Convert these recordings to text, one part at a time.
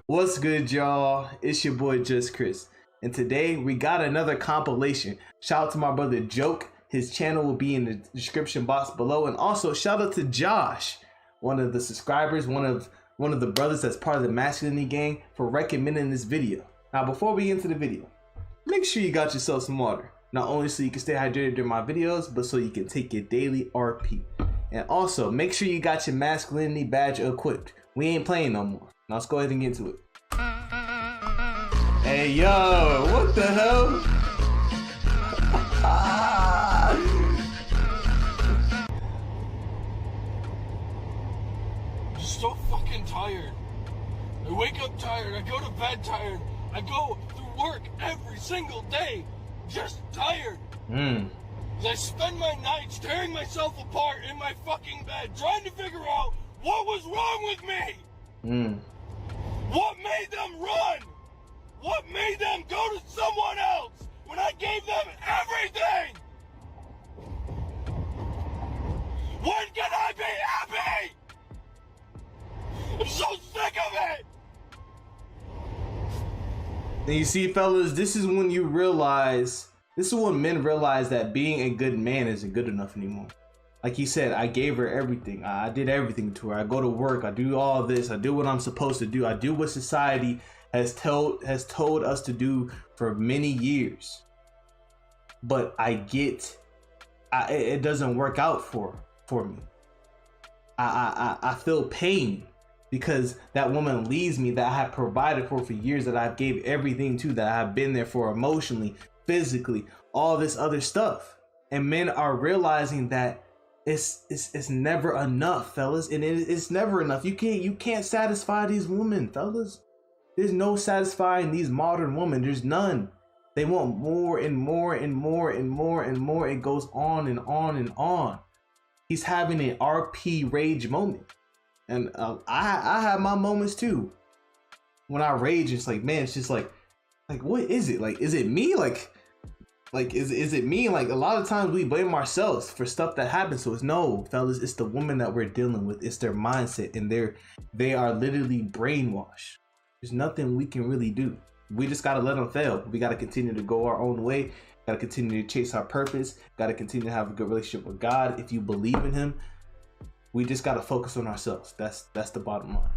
What's good, y'all? It's your boy Just Chris, and today we got another compilation. Shout out to my brother Joke. His channel will be in the description box below, and also shout out to Josh, one of the subscribers, one of the brothers that's part of the Masculinity Gang, for recommending this video. Now, before we get into the video, make sure you got yourself some water. Not only so you can stay hydrated during my videos, but so you can take your daily RP. And also, make sure you got your masculinity badge equipped. We ain't playing no more. Now let's go ahead and get into it. Hey yo, what the hell? I'm so fucking tired. I wake up tired, I go to bed tired, I go through work every single day just tired. I spend my nights tearing myself apart in my fucking bed trying to figure out what was wrong with me. What made them run? What made them go to someone else when I gave them everything? When can I be happy? I'm so sick of it. And you see, fellas, this is when you realize, this is when men realize that being a good man isn't good enough anymore. Like he said, I gave her everything. I did everything to her. I go to work. I do all this. I do what I'm supposed to do. I do what society has told us to do for many years. But it doesn't work out for me. I feel pain because that woman leaves me, that I have provided for years, that I gave everything to, that I have been there for emotionally, physically, all this other stuff. And men are realizing that it's never enough, fellas, and it's never enough. You can't satisfy these women, fellas. There's no satisfying these modern women. There's none. They want more and more and more and more and more. It goes on and on and on. He's having an RP rage moment, and I have my moments too. When I rage, it's like, man, it's just like what is it? Like, is it me? Like is it me? Like, a lot of times we blame ourselves for stuff that happens to us. No, fellas, it's the woman that we're dealing with. It's their mindset, and they are literally brainwashed. There's nothing we can really do. We just gotta let them fail. We gotta continue to go our own way. Gotta continue to chase our purpose. Gotta continue to have a good relationship with God. If you believe in Him, we just gotta focus on ourselves. That's the bottom line.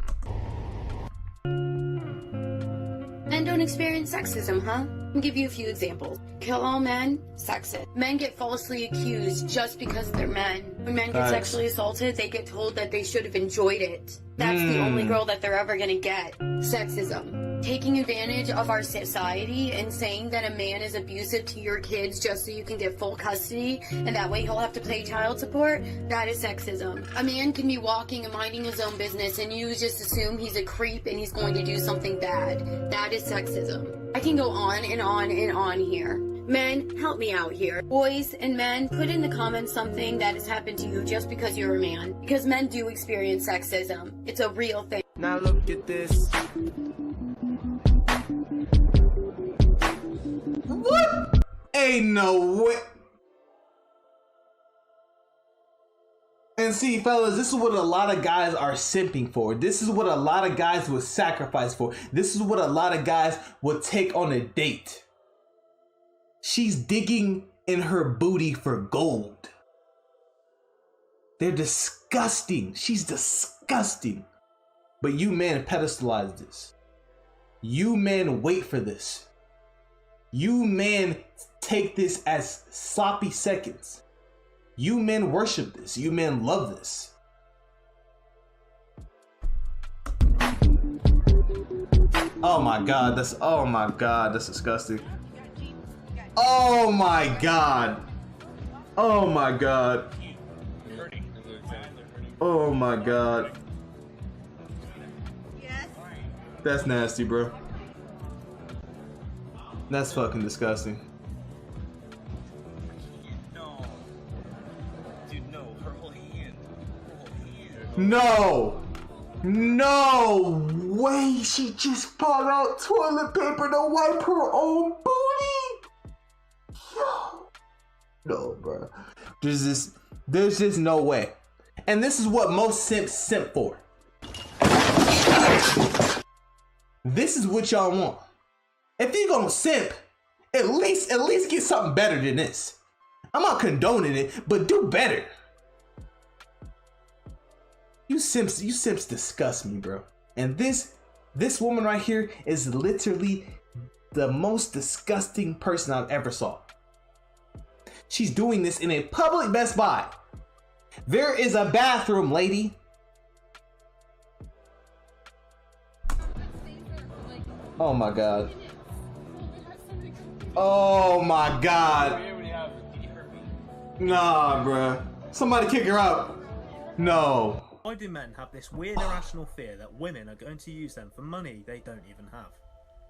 Men don't experience sexism, huh? I'll give you a few examples. Kill all men, sexist. Men get falsely accused just because they're men. When men get sexually assaulted, they get told that they should have enjoyed it. That's the only girl that they're ever gonna get. Sexism. Taking advantage of our society and saying that a man is abusive to your kids just so you can get full custody and that way he'll have to pay child support, that is sexism. A man can be walking and minding his own business and you just assume he's a creep and he's going to do something bad. That is sexism. I can go on and on and on here. Men, help me out here. Boys and men, put in the comments something that has happened to you just because you're a man. Because men do experience sexism. It's a real thing. Now look at this. What? Ain't no way. And see, fellas, this is what a lot of guys are simping for. This is what a lot of guys would sacrifice for. This is what a lot of guys would take on a date. She's digging in her booty for gold. They're disgusting. She's disgusting. But you men pedestalize this. You men wait for this. You men take this as sloppy seconds. You men worship this. You men love this. Oh my God, that's disgusting. Oh my God. Oh my God. Oh my God. That's nasty, bro. That's fucking disgusting. No! No way! She just brought out toilet paper to wipe her own booty! Yo! No, bro. There's just no way. And this is what most simps simp for. This is what y'all want. If you're gonna simp, at least get something better than this. I'm not condoning it, but do better. You simps disgust me, bro. And this woman right here is literally the most disgusting person I've ever saw. She's doing this in a public Best Buy. There is a bathroom, lady. Oh my god. Oh my god. Nah, bruh. Somebody kick her out. No. Why do men have this weird irrational fear that women are going to use them for money they don't even have?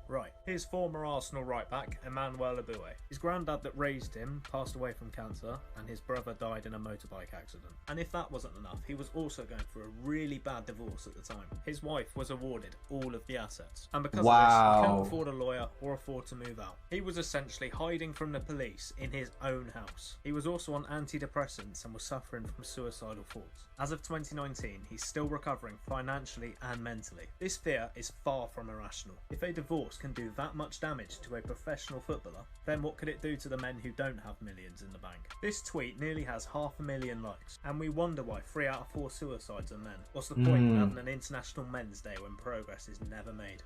Right, here's former Arsenal right-back Emmanuel Abue. His granddad that raised him passed away from cancer, and his brother died in a motorbike accident. And if that wasn't enough, he was also going through a really bad divorce at the time. His wife was awarded all of the assets, and because of this, he couldn't afford a lawyer or afford to move out. He was essentially hiding from the police in his own house. He was also on antidepressants and was suffering from suicidal thoughts. As of 2019, he's still recovering financially and mentally. This fear is far from irrational. If a divorce can do that much damage to a professional footballer, then what could it do to the men who don't have millions in the bank? This tweet nearly has 500,000 likes, and we wonder why 3 out of 4 suicides are men. What's the point in having an International Men's Day when progress is never made?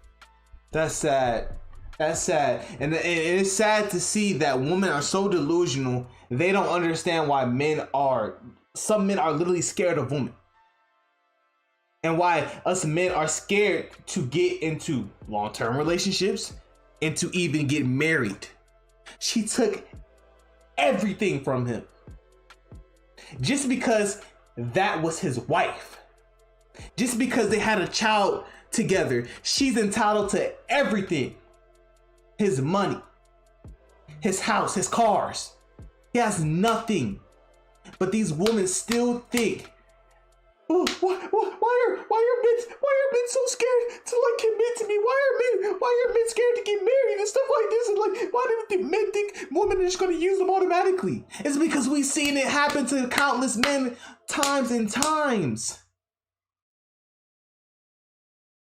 That's sad. That's sad. And it's sad to see that women are so delusional, they don't understand why some men are literally scared of women. And why us men are scared to get into long-term relationships and to even get married. She took everything from him. Just because that was his wife. Just because they had a child together, she's entitled to everything. His money, his house, his cars. He has nothing. But these women still think, oh, why are men so scared to like commit to me? Why are men scared to get married and stuff like this? And like, why do men think women are just gonna use them automatically? It's because we've seen it happen to countless men times and times.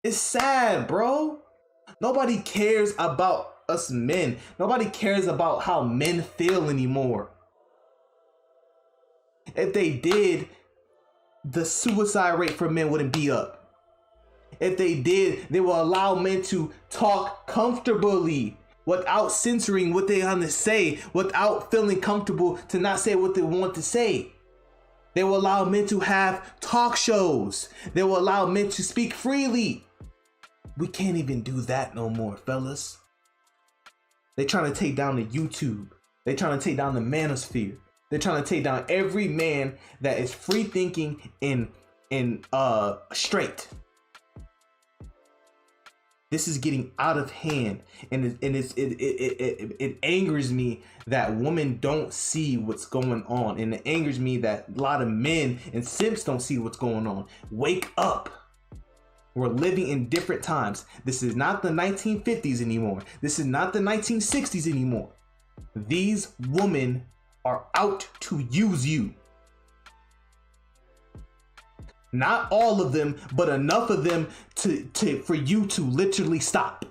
It's sad, bro. Nobody cares about us men. Nobody cares about how men feel anymore. If they did, the suicide rate for men wouldn't be up. If they did, they will allow men to talk comfortably without censoring what they want to say, without feeling comfortable to not say what they want to say. They will allow men to have talk shows. They will allow men to speak freely. We can't even do that no more, fellas. They're trying to take down the YouTube. They're trying to take down the manosphere. They're trying to take down every man that is free thinking and straight. This is getting out of hand, and it angers me that women don't see what's going on, and it angers me that a lot of men and simps don't see what's going on. Wake up. We're living in different times. This is not the 1950s anymore. This is not the 1960s anymore. These women are out to use you. Not all of them, but enough of them for you to literally stop.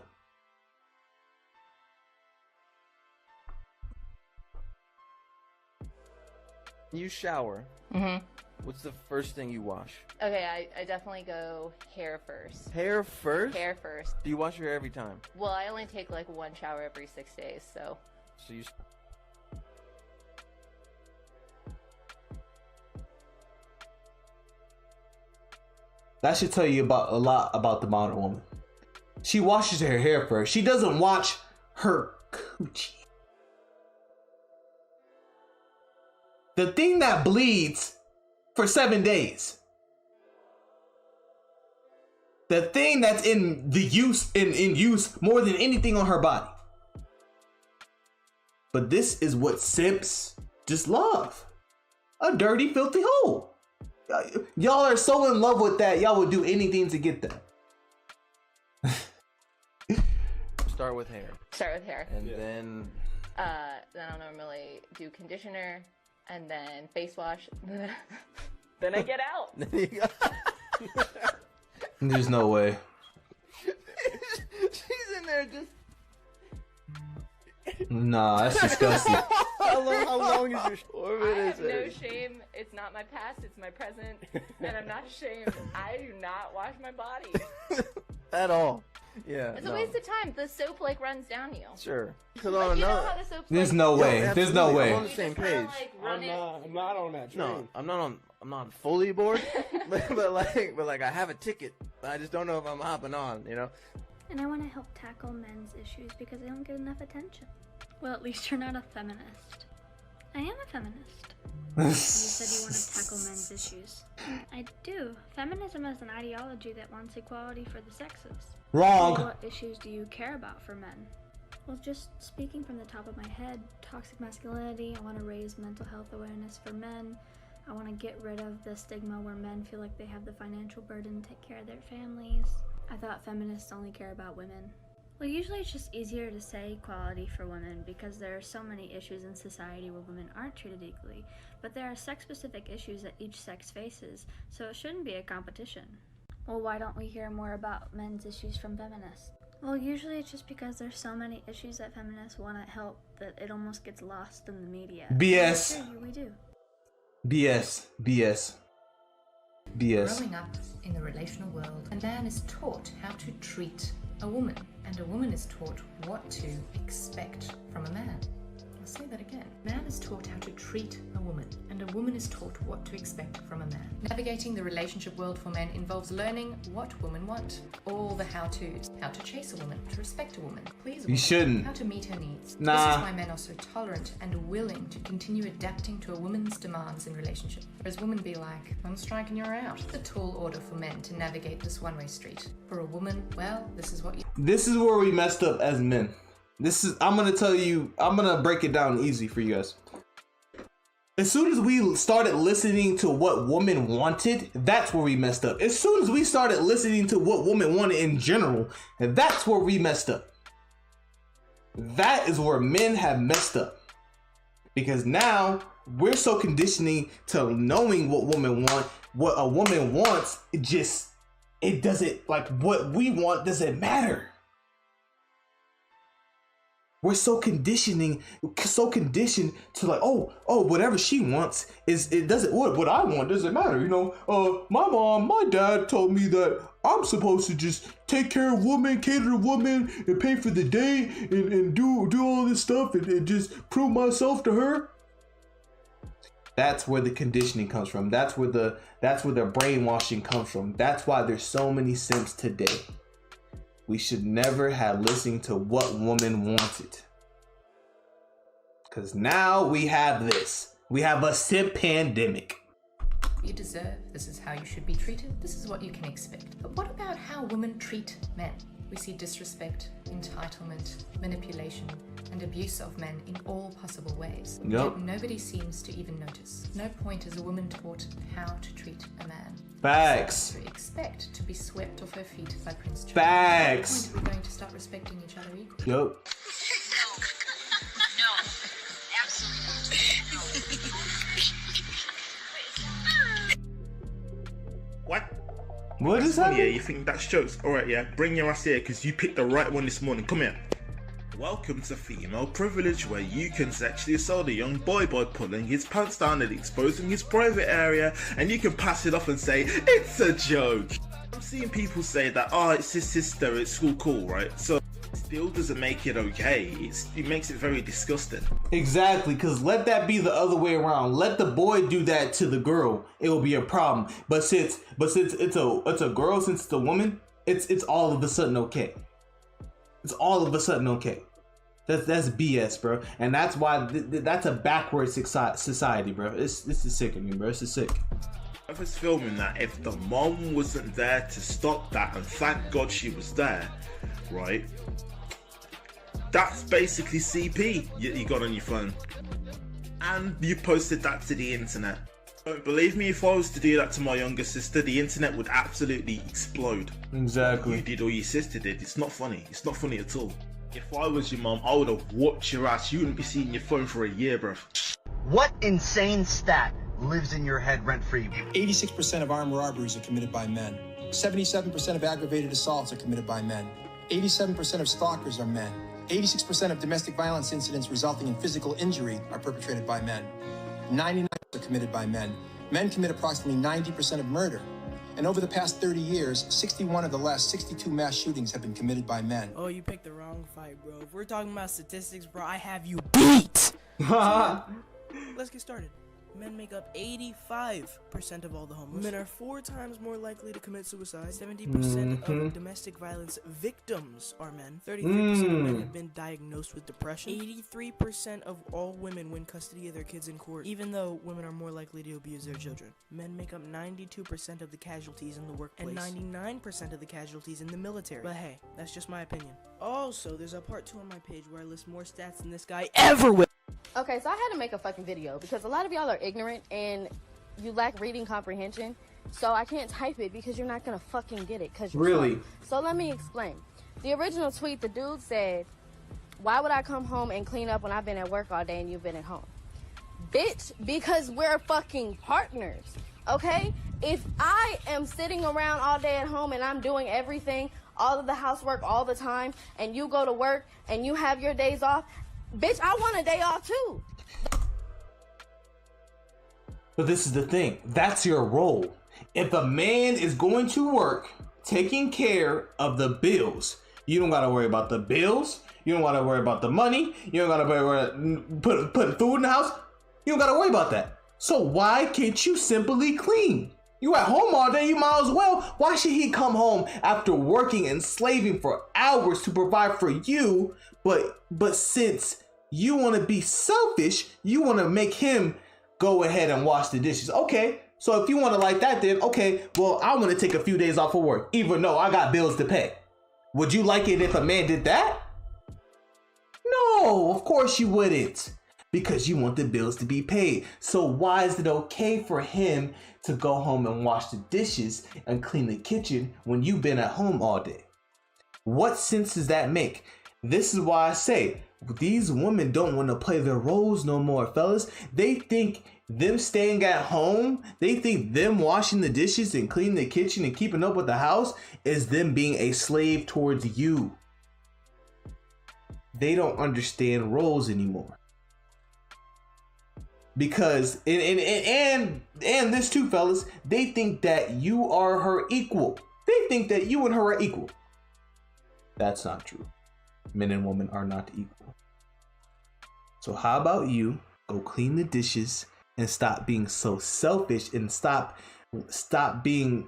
You shower. Mm-hmm. What's the first thing you wash? Okay, I definitely go hair first. Hair first? Hair first. Do you wash your hair every time? Well, I only take like one shower every 6 days, so. So you... That should tell you a lot about the modern woman. She washes her hair first. She doesn't wash her coochie. The thing that bleeds for 7 days. The thing that's in use more than anything on her body. But this is what simps just love. A dirty, filthy hole. Y'all are so in love with that, y'all would do anything to get that. Start with hair. Start with hair. And then I'll normally do conditioner and then face wash. Then I get out. There's no way. there just. Nah, that's disgusting. How long is your 4 I minutes? have no shame. It's not my past, it's my present. And I'm not ashamed. I do not wash my body. At all. Yeah. It's a waste of time. The soap like runs down you. Sure. Like, you know how the soap's There's like, no way. Yo, There's no absolutely. I'm way. on the same page. I'm not on that train. No, I'm not fully bored, but like I have a ticket. I just don't know if I'm hopping on, you know? And I want to help tackle men's issues because they don't get enough attention. Well, at least you're not a feminist. I am a feminist. You said you want to tackle men's issues. I do. Feminism is an ideology that wants equality for the sexes. Wrong. What issues do you care about for men? Well, just speaking from the top of my head, toxic masculinity, I want to raise mental health awareness for men. I want to get rid of the stigma where men feel like they have the financial burden to take care of their families. I thought feminists only care about women. Well, usually it's just easier to say equality for women because there are so many issues in society where women aren't treated equally, but there are sex-specific issues that each sex faces, so it shouldn't be a competition. Well, why don't we hear more about men's issues from feminists? Well, usually it's just because there's so many issues that feminists want to help that it almost gets lost in the media. BS. Sure, we do. BS. BS. BS. Growing up in the relational world, a man is taught how to treat a woman, and a woman is taught what to expect from a man. I'll say that again. Man is taught how to treat a woman, and a woman is taught what to expect from a man. Navigating the relationship world for men involves learning what women want, all the how-tos, how to chase a woman, to respect a woman, please a woman, You shouldn't. how to meet her needs. Nah. This is why men are so tolerant and willing to continue adapting to a woman's demands in relationship. Whereas women be like, I'm striking you out. The tall order for men to navigate this one-way street. For a woman, well, this is what you... This is where we messed up as men. I'm gonna break it down easy for you guys. As soon as we started listening to what women wanted, that's where we messed up. As soon as we started listening to what women wanted in general, that's where we messed up. That is where men have messed up. Because now we're so conditioning to knowing what women want, what a woman wants, it doesn't, like, what we want doesn't matter. We're so conditioned to like, oh, whatever she wants what I want doesn't matter. You know, my dad told me that I'm supposed to just take care of women, cater to women, and pay for the day, and do all this stuff, and just prove myself to her. That's where the conditioning comes from. That's where the brainwashing comes from. That's why there's so many simps today. We should never have listened to what women wanted. Because now we have this. We have a simp pandemic. You deserve. This is how you should be treated. This is what you can expect. But what about how women treat men? We see disrespect, entitlement, manipulation, and abuse of men in all possible ways. Yep. Yet nobody seems to even notice. No point is a woman taught how to treat a man. Facts. To expect to be swept off her feet by Prince Charles. Facts. At what point are we going to start respecting each other equally? Yup. What? What is Yeah, happening? you think that's jokes? Alright, yeah, bring your ass here because you picked the right one this morning. Come here. Welcome to Female Privilege, where you can sexually assault a young boy by pulling his pants down and exposing his private area, and you can pass it off and say, it's a joke. I'm seeing people say that, it's his sister, it's cool, right? So, it still doesn't make it okay. It makes it very disgusting. Exactly, because let that be the other way around. Let the boy do that to the girl. It will be a problem. But since it's a girl, since it's a woman, it's all of a sudden okay. It's all of a sudden okay. That's BS, bro. And that's why that's a backwards society, bro. This is sickening, bro. This is sick. I was filming that if the mom wasn't there to stop that, and thank God she was there, right? That's basically CP you got on your phone. And you posted that to the internet. Don't believe me, if I was to do that to my younger sister, the internet would absolutely explode. Exactly. You did or your sister did. It's not funny. It's not funny at all. If I was your mom, I would have whooped your ass. You wouldn't be seeing your phone for a year, bruv. What insane stat lives in your head rent-free? 86% of armed robberies are committed by men. 77% of aggravated assaults are committed by men. 87% of stalkers are men. 86% of domestic violence incidents resulting in physical injury are perpetrated by men. 99% are committed by men. Men commit approximately 90% of murder. And over the past 30 years, 61 of the last 62 mass shootings have been committed by men. Oh, you picked the wrong fight, bro. If we're talking about statistics, bro, I have you beat! So, let's get started. Men make up 85% of all the homeless. Men are 4 times more likely to commit suicide. 70% of domestic violence victims are men. 33% of men have been diagnosed with depression. 83% of all women win custody of their kids in court, even though women are more likely to abuse their children. Men make up 92% of the casualties in the workplace. And 99% of the casualties in the military. But hey, that's just my opinion. Also, there's a part 2 on my page where I list more stats than this guy ever will. Okay, so I had to make a fucking video because a lot of y'all are ignorant and you lack reading comprehension. So I can't type it because you're not gonna fucking get it. Cause you're really? Slow. So let me explain. The original tweet, the dude said, "Why would I come home and clean up when I've been at work all day and you've been at home?" Bitch, because we're fucking partners, okay? If I am sitting around all day at home and I'm doing everything, all of the housework all the time, and you go to work and you have your days off, bitch, I want a day off too. But this is the thing. That's your role. If a man is going to work taking care of the bills, you don't gotta worry about the bills. You don't gotta worry about the money. You don't gotta worry about putting food in the house. You don't gotta worry about that. So why can't you simply clean? You at home all day, you might as well. Why should he come home after working and slaving for hours to provide for you? But since you want to be selfish, you want to make him go ahead and wash the dishes. Okay, so if you want to like that, then okay, well, I want to take a few days off of work, even though I got bills to pay. Would you like it if a man did that? No, of course you wouldn't, because you want the bills to be paid. So why is it okay for him to go home and wash the dishes and clean the kitchen when you've been at home all day? What sense does that make? This is why I say these women don't want to play their roles no more, fellas. They think them staying at home, they think them washing the dishes and cleaning the kitchen and keeping up with the house is them being a slave towards you. They don't understand roles anymore. Because and this too, fellas, they think that you are her equal. They think that you and her are equal. That's not true. Men and women are not equal. So how about you go clean the dishes and stop being so selfish and stop lacking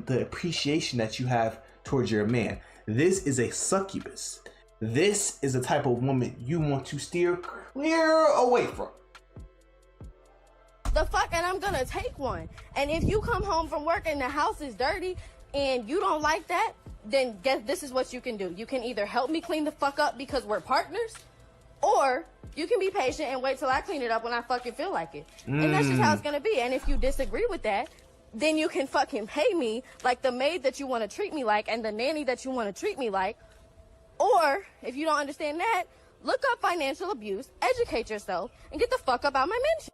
the appreciation that you have towards your man. This is a succubus. This is the type of woman you want to steer clear away from. The fuck, and I'm gonna take one. And if you come home from work and the house is dirty and you don't like that, then guess this is what you can do. You can either help me clean the fuck up because we're partners, or you can be patient and wait till I clean it up when I fucking feel like it. And that's just how it's gonna be. And if you disagree with that, then you can fucking pay me like the maid that you want to treat me like and the nanny that you want to treat me like. Or if you don't understand that, look up financial abuse, educate yourself, and get the fuck up out my mention.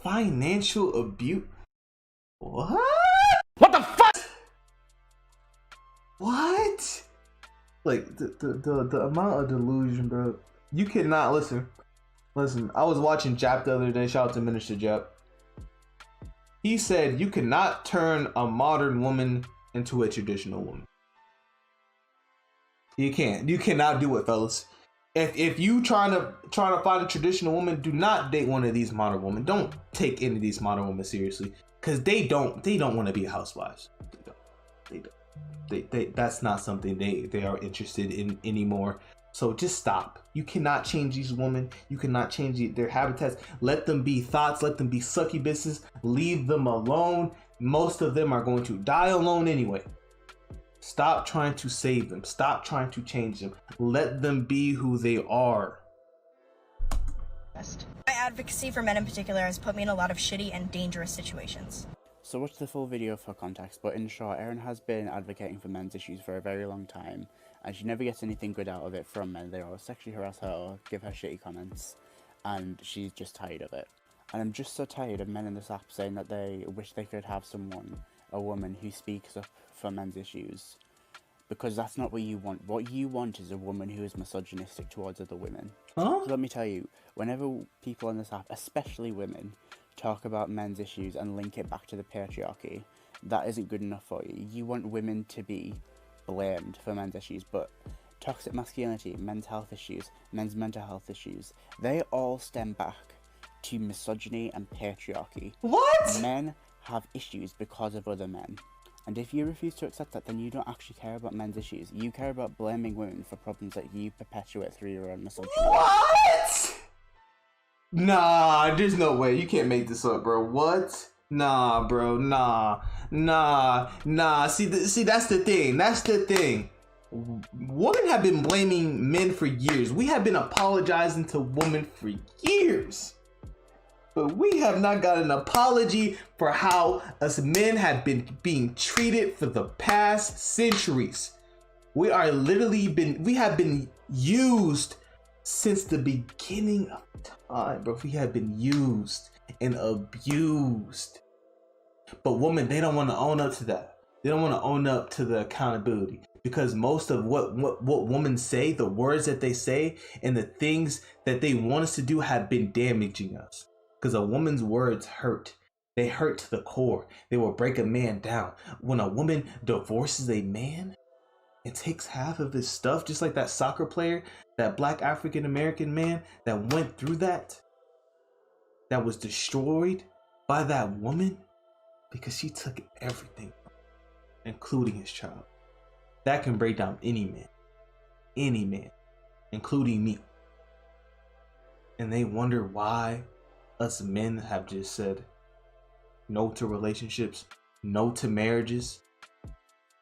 Financial abuse? What? What the fuck? What? Like the amount of delusion, bro. You cannot listen. I was watching Jap the other day. Shout out to Minister Jap. He said you cannot turn a modern woman into a traditional woman. You can't. You cannot do it, fellas. If you trying to find a traditional woman, do not date one of these modern women. Don't take any of these modern women seriously, because they don't want to be housewives. They don't. That's not something they are interested in anymore. So just stop. You cannot change these women. You cannot change their habitats. Let them be thoughts. Let them be succubuses. Leave them alone. Most of them are going to die alone anyway. Stop trying to save them. Stop trying to change them. Let them be who they are. My advocacy for men in particular has put me in a lot of shitty and dangerous situations. So watch the full video for context, but in short, Erin has been advocating for men's issues for a very long time, and she never gets anything good out of it from men. They all sexually harass her or give her shitty comments, and she's just tired of it. And I'm just so tired of men in this app saying that they wish they could have a woman who speaks up for men's issues. because that's not what you want. What you want is a woman who is misogynistic towards other women. Huh? So let me tell you, whenever people on this app, especially women, talk about men's issues and link it back to the patriarchy, that isn't good enough for you. You want women to be blamed for men's issues, but toxic masculinity, men's health issues, men's mental health issues, they all stem back to misogyny and patriarchy. What? Men have issues because of other men. And if you refuse to accept that, then you don't actually care about men's issues. You care about blaming women for problems that you perpetuate through your own misogyny. What? Nah, there's no way. You can't make this up, bro. What? Nah, bro. Nah. See, that's the thing. That's the thing. Women have been blaming men for years. We have been apologizing to women for years. But we have not got an apology for how us men have been being treated for the past centuries. We have been used since the beginning of time, bro. We have been used and abused. But women, they don't want to own up to that. They don't want to own up to the accountability, because most of what women say, the words that they say, and the things that they want us to do have been damaging us. Because a woman's words hurt. They hurt to the core. They will break a man down. When a woman divorces a man and takes half of his stuff, just like that soccer player, that black African American man that went through that was destroyed by that woman because she took everything, including his child. That can break down any man, including me. And they wonder why us men have just said no to relationships, no to marriages.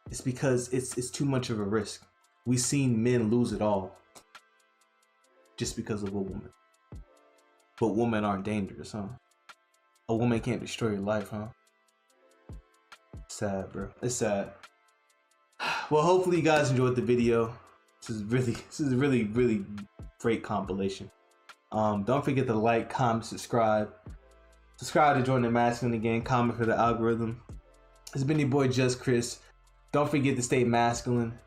It's because it's too much of a risk. We've seen men lose it all just because of a woman. But women aren't dangerous, huh? A woman can't destroy your life, huh? Sad, bro. It's sad. Well, hopefully you guys enjoyed the video. This is a really great compilation. Don't forget to like, comment, subscribe to join the masculine again, comment for the algorithm. It's been your boy Just Chris. Don't forget to stay masculine,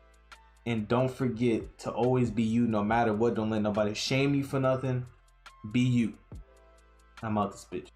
and don't forget to always be you no matter what. Don't let nobody shame you for nothing. Be you. I'm out this bitch.